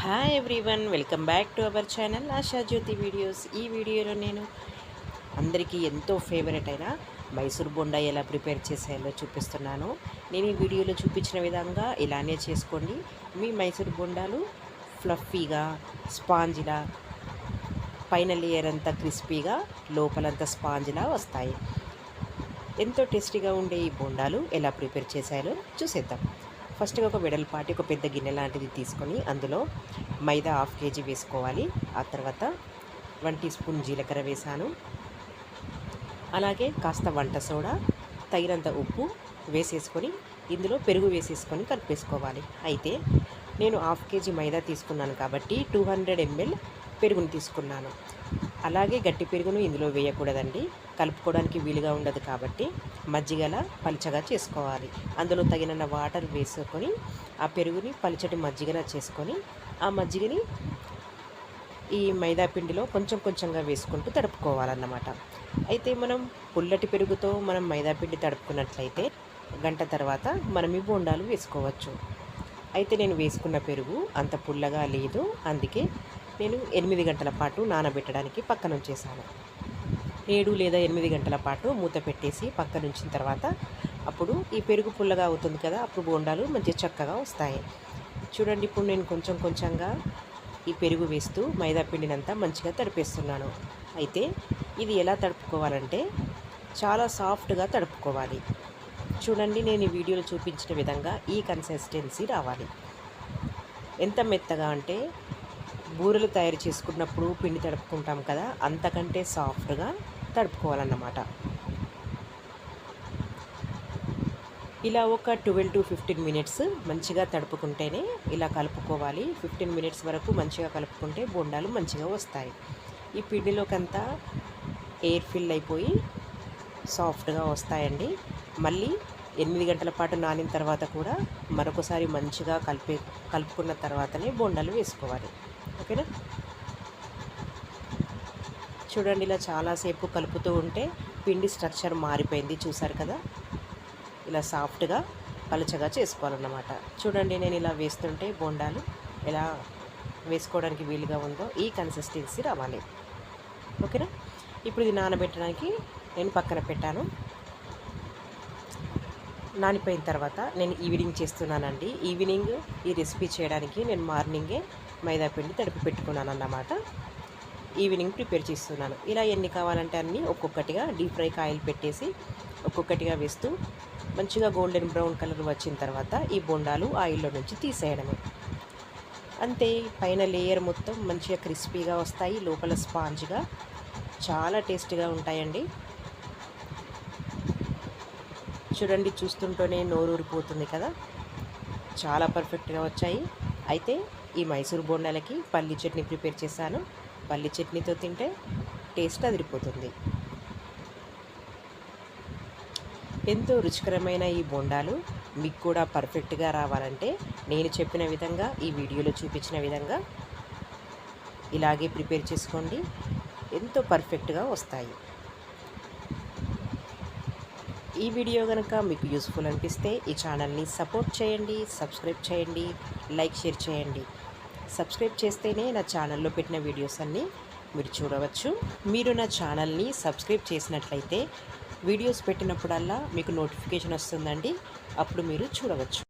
Hi everyone, welcome back to our channel Asha Jyothi videos. ఈ వీడియోలో నేను అందరికీ ఎంతో ఫేవరెట్ అయిన మైసూర్ బొండా ఎలా ప్రిపేర్ చేసేయాలో చూపిస్తున్నాను. నేను ఈ వీడియోలో చూపించిన విధంగా ఇలానే చేసుకోండి. మీ మైసూర్ బొండాలు ఫ్లఫీగా, స్పాంజిలా, పైన లేయర్ అంతా క్రిస్పీగా, లోపలంతా స్పాంజిలా వస్తాయి. ఎంతో టేస్టీగా ఉండే ఈ బొండాలు ఎలా ప్రిపేర్ చేసేయాలో చూసేద్దాం. ఫస్ట్గా ఒక వెడల్పాటి ఒక పెద్ద గిన్నె లాంటిది తీసుకొని అందులో మైదా 1/2 kg వేసుకోవాలి. ఆ తర్వాత 1 టీ స్పూన్ జీలకర్ర వేసాను. అలాగే కాస్త వంట సోడా, తగినంత ఉప్పు వేసేసుకొని ఇందులో పెరుగు వేసేసుకొని కలిపేసుకోవాలి. అయితే నేను 1/2 kg మైదా తీసుకున్నాను కాబట్టి 200 ml పెరుగుని తీసుకున్నాను. అలాగే గట్టి పెరుగును ఇందులో వేయకూడదండి, కలుపుకోవడానికి వీలుగా ఉండదు కాబట్టి మజ్జిగలా పలుచగా చేసుకోవాలి. అందులో తగినన్న వాటర్ వేసుకొని ఆ పెరుగుని పలుచటి మజ్జిగలా చేసుకొని ఆ మజ్జిగని ఈ మైదా పిండిలో కొంచెం కొంచెంగా వేసుకుంటూ తడుపుకోవాలన్నమాట. అయితే మనం పుల్లటి పెరుగుతో మనం మైదా పిండి తడుపుకున్నట్లయితే గంట తర్వాత మనం ఈ బోండాలు వేసుకోవచ్చు. అయితే నేను వేసుకున్న పెరుగు అంత పుల్లగా లేదు, అందుకే నేను 8 గంటల పాటు నానబెట్టడానికి పక్కన ఉంచేసాను. 7 లేదా 8 గంటల పాటు మూత పెట్టేసి పక్కన ఉంచిన తర్వాత అప్పుడు ఈ పెరుగు పుల్లగా అవుతుంది కదా, అప్పుడు బోండాలు మంచిగా చక్కగా వస్తాయి. చూడండి, ఇప్పుడు నేను కొంచెం కొంచెంగా ఈ పెరుగు వేస్తూ మైదా పిండినంతా మంచిగా తడిపేస్తున్నాను. అయితే ఇది ఎలా తడుపుకోవాలంటే చాలా సాఫ్ట్గా తడుపుకోవాలి. చూడండి, నేను ఈ వీడియోలో చూపించిన విధంగా ఈ కన్సిస్టెన్సీ రావాలి. ఎంత మెత్తగా అంటే బూరెలు తయారు చేసుకున్నప్పుడు పిండి తడుపుకుంటాం కదా, అంతకంటే సాఫ్ట్గా తడుపుకోవాలన్నమాట. ఇలా ఒక 12 to 15 మినిట్స్ మంచిగా తడుపుకుంటేనే ఇలా కలుపుకోవాలి. 15 మినిట్స్ వరకు మంచిగా కలుపుకుంటే బొండాలు మంచిగా వస్తాయి. ఈ పిండిలోకంతా ఎయిర్ ఫిల్ అయిపోయి సాఫ్ట్గా వస్తాయండి. మళ్ళీ 8 గంటల పాటు నానిన తర్వాత కూడా మరొకసారి మంచిగా కలుపుకున్న తర్వాతనే బొండాలు వేసుకోవాలి. ఓకేనా? చూడండి, ఇలా చాలాసేపు కలుపుతూ ఉంటే పిండి స్ట్రక్చర్ మారిపోయింది, చూసారు కదా. ఇలా సాఫ్ట్గా పలచగా చేసుకోవాలన్నమాట. చూడండి, నేను ఇలా వేస్తుంటే బొండాలు ఎలా వేసుకోవడానికి వీలుగా ఉందో ఈ కన్సిస్టెన్సీ రావాలి. ఓకేనా? ఇప్పుడు ఇది నానబెట్టడానికి నేను పక్కన పెట్టాను. నానిపోయిన తర్వాత నేను ఈవినింగ్ చేస్తున్నానండి. ఈవినింగ్ ఈ రెసిపీ చేయడానికి నేను మార్నింగే మైదా పిండి తడిపి పెట్టుకున్నాను అన్నమాట. ఈవినింగ్ ప్రిపేర్ చేస్తున్నాను. ఇలా ఎన్ని కావాలంటే అన్నీ ఒక్కొక్కటిగా డీప్ ఫ్రైకి ఆయిల్ పెట్టేసి ఒక్కొక్కటిగా వేస్తూ మంచిగా గోల్డెన్ బ్రౌన్ కలర్ వచ్చిన తర్వాత ఈ బొండాలు ఆయిల్లో నుంచి తీసేయడమే. అంతే, పైన లేయర్ మొత్తం మంచిగా క్రిస్పీగా వస్తాయి, లోపల స్పాంజ్గా చాలా టేస్టీగా ఉంటాయండి. చూడండి, చూస్తుంటేనే నోరూరిపోతుంది కదా, చాలా పర్ఫెక్ట్గా వచ్చాయి. అయితే ఈ మైసూర్ బోండాలకి పల్లి చట్నీ ప్రిపేర్ చేశాను. పల్లి చట్నీతో తింటే టేస్ట్ అదిరిపోతుంది. ఎంతో రుచికరమైన ఈ బోండాలు మీకు కూడా పర్ఫెక్ట్గా రావాలంటే నేను చెప్పిన విధంగా ఈ వీడియోలో చూపించిన విధంగా ఇలాగే ప్రిపేర్ చేసుకోండి, ఎంతో పర్ఫెక్ట్గా వస్తాయి. ఈ వీడియో కనుక మీకు యూస్ఫుల్ అనిపిస్తే ఈ ఛానల్ని సపోర్ట్ చేయండి, సబ్స్క్రైబ్ చేయండి, లైక్, షేర్ చేయండి. సబ్స్క్రైబ్ చేస్తేనే నా ఛానల్లో పెట్టిన వీడియోస్ అన్నీ మీరు చూడవచ్చు. మీరు నా ఛానల్ని సబ్స్క్రైబ్ చేసినట్లయితే వీడియోస్ పెట్టినప్పుడల్లా మీకు నోటిఫికేషన్ వస్తుందండి, అప్పుడు మీరు చూడవచ్చు.